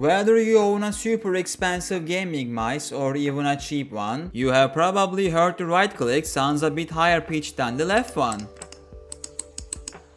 Whether you own a super expensive gaming mouse or even a cheap one, you have probably heard the right click sounds a bit higher pitched than the left one.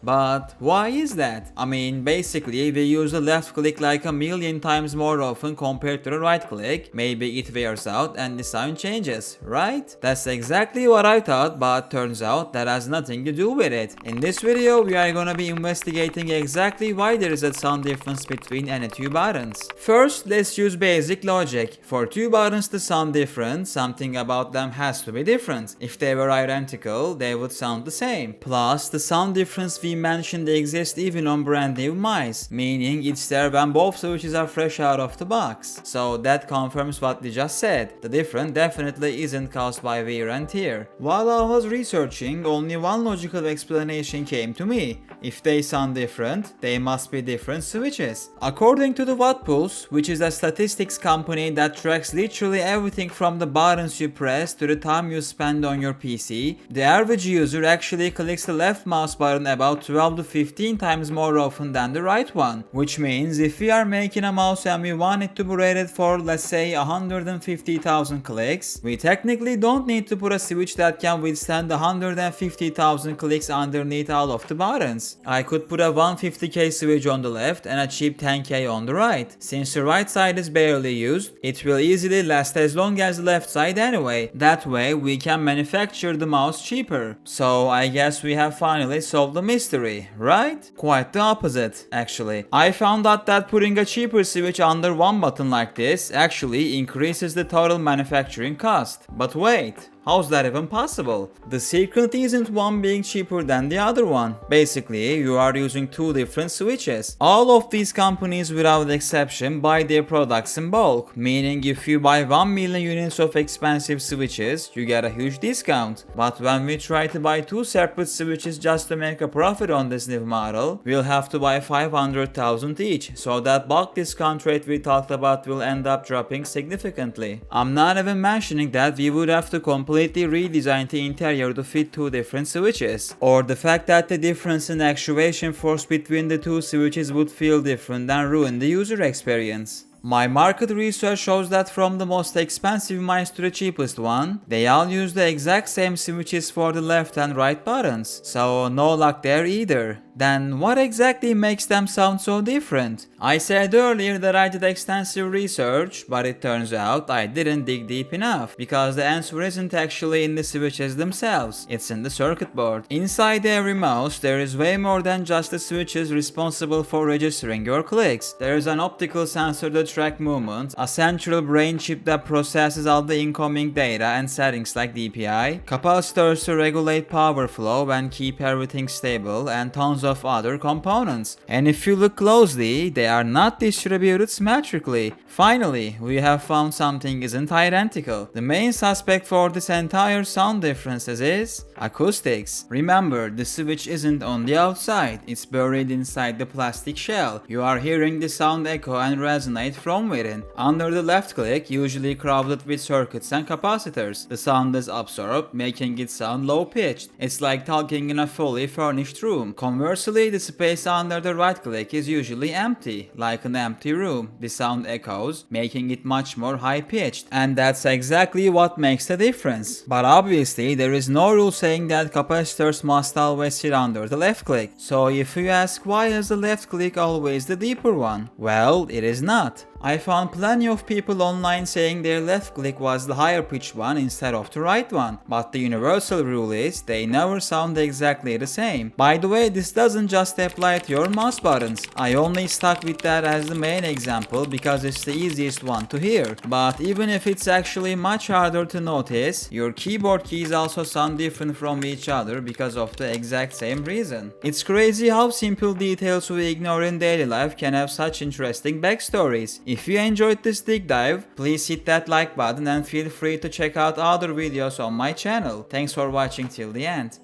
But why is that? I mean, basically, we use the left click like a million times more often compared to the right click. Maybe it wears out and the sound changes, right? That's exactly what I thought, but turns out that has nothing to do with it. In this video, we are gonna be investigating exactly why there is a sound difference between any two buttons. First, let's use basic logic. For two buttons to sound different, something about them has to be different. If they were identical, they would sound the same. Plus, the sound difference we mentioned exists even on brand new mice, meaning it's there when both switches are fresh out of the box. So that confirms what we just said. The difference definitely isn't caused by wear and tear. While I was researching, only one logical explanation came to me. If they sound different, they must be different switches. According to the Wattpulse, which is a statistics company that tracks literally everything from the buttons you press to the time you spend on your PC, the average user actually clicks the left mouse button about 12 to 15 times more often than the right one. Which means if we are making a mouse and we want it to be rated for, let's say, 150,000 clicks, we technically don't need to put a switch that can withstand 150,000 clicks underneath all of the buttons. I could put a 150k switch on the left and a cheap 10k on the right. Since the right side is barely used, it will easily last as long as the left side anyway. That way we can manufacture the mouse cheaper. So I guess we have finally solved the mystery, right? Quite the opposite, actually. I found out that putting a cheaper switch under one button like this actually increases the total manufacturing cost. But wait, how's that even possible? The secret isn't one being cheaper than the other one. Basically, you are using two different switches. All of these companies without exception buy their products in bulk, meaning if you buy 1 million units of expensive switches, you get a huge discount. But when we try to buy two separate switches just to make a profit on this new model, we'll have to buy 500,000 each, so that bulk discount rate we talked about will end up dropping significantly. I'm not even mentioning that we would have to completely redesign the interior to fit two different switches, or the fact that the difference in actuation force between the two switches would feel different and ruin the user experience. My market research shows that from the most expensive mice to the cheapest one, they all use the exact same switches for the left and right buttons, so no luck there either. Then what exactly makes them sound so different? I said earlier that I did extensive research, but it turns out I didn't dig deep enough, because the answer isn't actually in the switches themselves, it's in the circuit board. Inside every mouse, there is way more than just the switches responsible for registering your clicks. There is an optical sensor that tracks movement, a central brain chip that processes all the incoming data and settings like DPI, capacitors to regulate power flow and keep everything stable, and tons of other components. And if you look closely, they are not distributed symmetrically. Finally, we have found something isn't identical. The main suspect for this entire sound differences is acoustics. Remember, the switch isn't on the outside, it's buried inside the plastic shell. You are hearing the sound echo and resonate from within. Under the left click, usually crowded with circuits and capacitors, the sound is absorbed, making it sound low-pitched. It's like talking in a fully furnished room. Conversely, the space under the right click is usually empty, like an empty room. The sound echoes, making it much more high-pitched, and that's exactly what makes the difference. But obviously, there is no rule saying that capacitors must always sit under the left click. So if you ask why is the left click always the deeper one? Well, it is not. I found plenty of people online saying their left click was the higher pitched one instead of the right one, but the universal rule is they never sound exactly the same. By the way, this doesn't just apply to your mouse buttons. I only stuck with that as the main example because it's the easiest one to hear. But even if it's actually much harder to notice, your keyboard keys also sound different from each other because of the exact same reason. It's crazy how simple details we ignore in daily life can have such interesting backstories. If you enjoyed this deep dive, please hit that like button and feel free to check out other videos on my channel. Thanks for watching till the end.